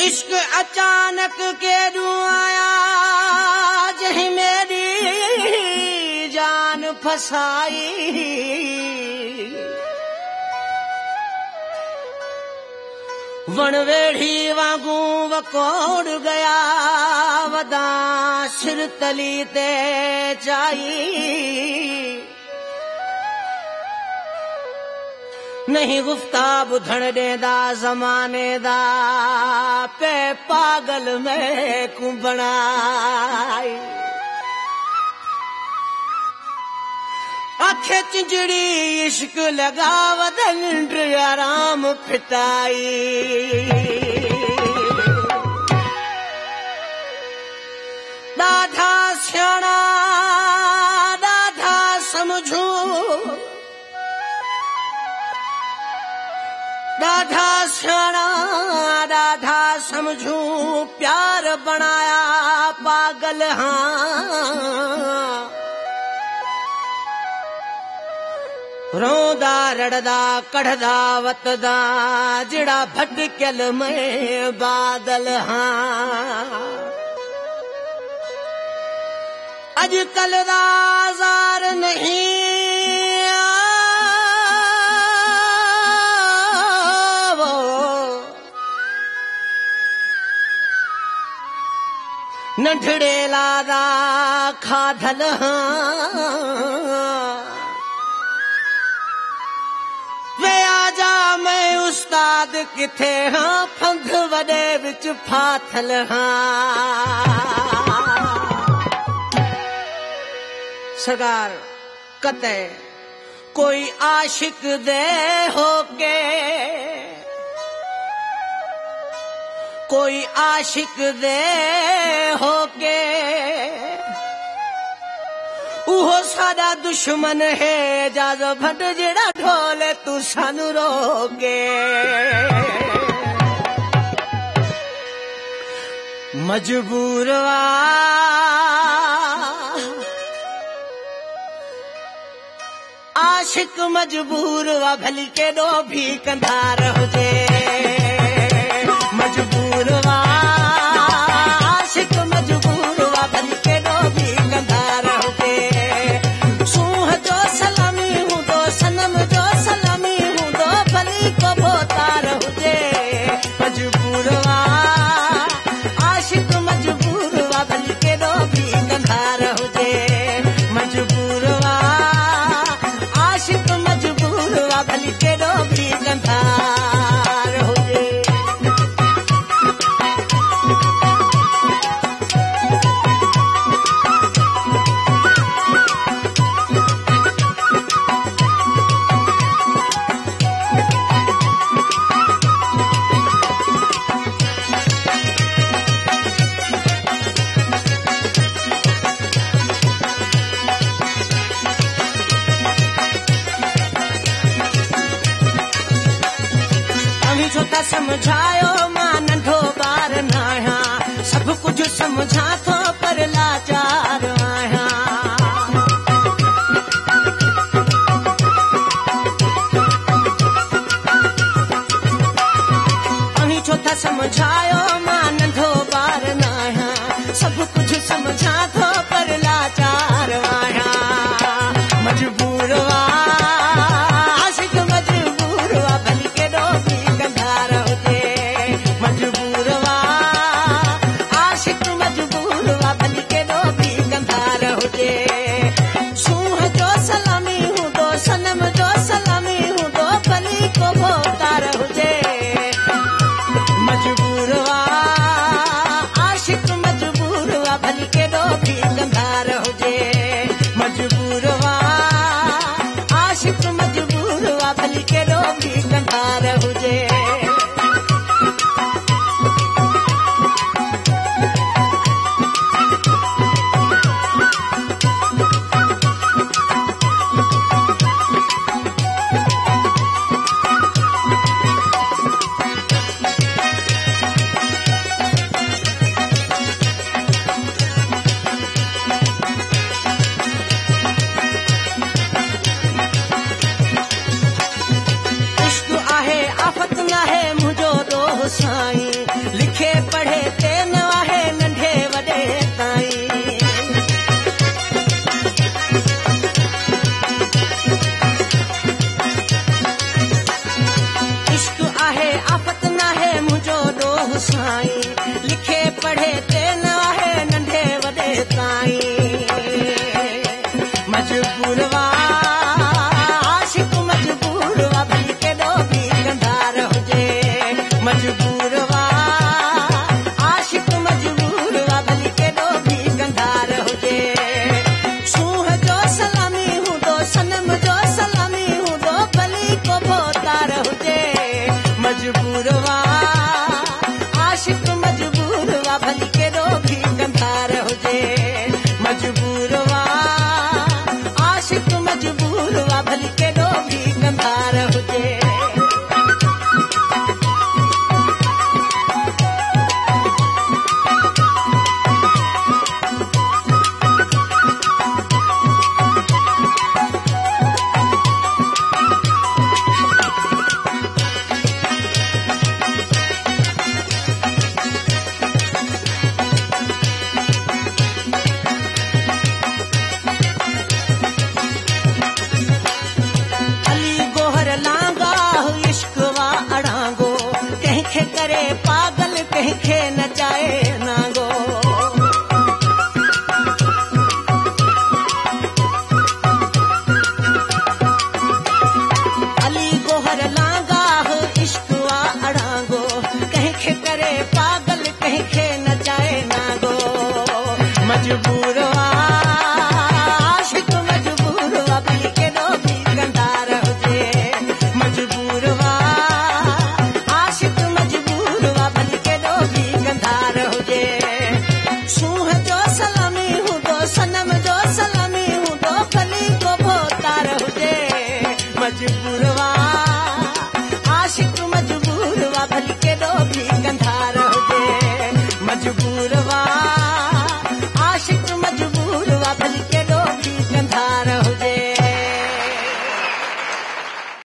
इश्क अचानक के आया जही मेरी जान फसाई। वणवेड़ी वांगू वकोड़ गया वदा सिर तली ते चाई। नहीं गुफ्ता बुधण देदा जमाने दा पे पागल में कुंबणाई। आखे चिंजड़ी इश्क लगा वदन आराम फिटाई। दाधा स्याणा दाधा समझू दाधा स्याणा दाधा समझू प्यार बनाया पागल हाँ। रोंदा रड़दा कढ़दा वतदा जिड़ा भटकल में बादल हाँ। अजकल दा ज़ार नहीं नंढड़े लादा खाधल वे आजा मैं उस्ताद किथे हाँ फंद वडे विच फाथल सरकार कते कोई आशिक दे होके कोई आशिक दे होके उहो सादा दुश्मन है जाज भट जेड़ा ढोले तू सानू रोके। मजबूर आशिक मजबूर वा भली के दो भी कंधार हो जे। मजबूर आशिक मजबूर वा भली के दो भी कंधार हो जे। सूह जो सलामी हूँ दो सनम जो सलामी हूँ दो भली को बोतार हो जे। मजबूर आशिक मजबूर वा भली के दो भी कंधार हो जे। मजबूर आशिक मजबूर वा भली के दो भी कंधार हो जे। समझायो मां नंढो ॿार न आहियां सब कुछ समझा थो पर लाचार आहियां। अहीं छो था समझायो मां नंढो ॿार न आहियां सब कुछ समझा थो पर लाचार आहियां। मजबूर आशिक मजबूर भली के दो भी कंधार हो जे। मजबूर आशिक मजबूर भली के दो भी कंधार हो जे। सूह जो सलामी हूँ दो सनम जो सलामी हूँ दो भली को बोतार हो जे। मजबूर आशिक मजबूर भली के दो भी कंधार हो जे। मजबूर आशिक मजबूर भली के दो भी कंधार हो जे। साईं लिखे पढ़े ते न आहे नंढे वॾे ताईं। इश्क आहे आफ़त नाहे मुंहिंजो ॾोह साईं, लिखे पढ़े ते न आहे नंढे वॾे ताईं। मजबूर वा आशिक मजबूर वा भली केॾो बि कंधार हुजे। मजबूर वा आशिक मजबूर वा भली केॾो बि कंधार हुजे। सूंह जो सलामी हूंदो सनम जो सलामी हूंदो भली को तार हुजे। मजबूर वा आशिक मजबूर वा भली केॾो बि कंधार हुजे। मजबूर वा आशिक मजबूर वा भली केॾो बि कंधार हुजे। इश्क वा अड़ांगो कंहिंखे करे पागल कंहिंखे नचाए नांगो।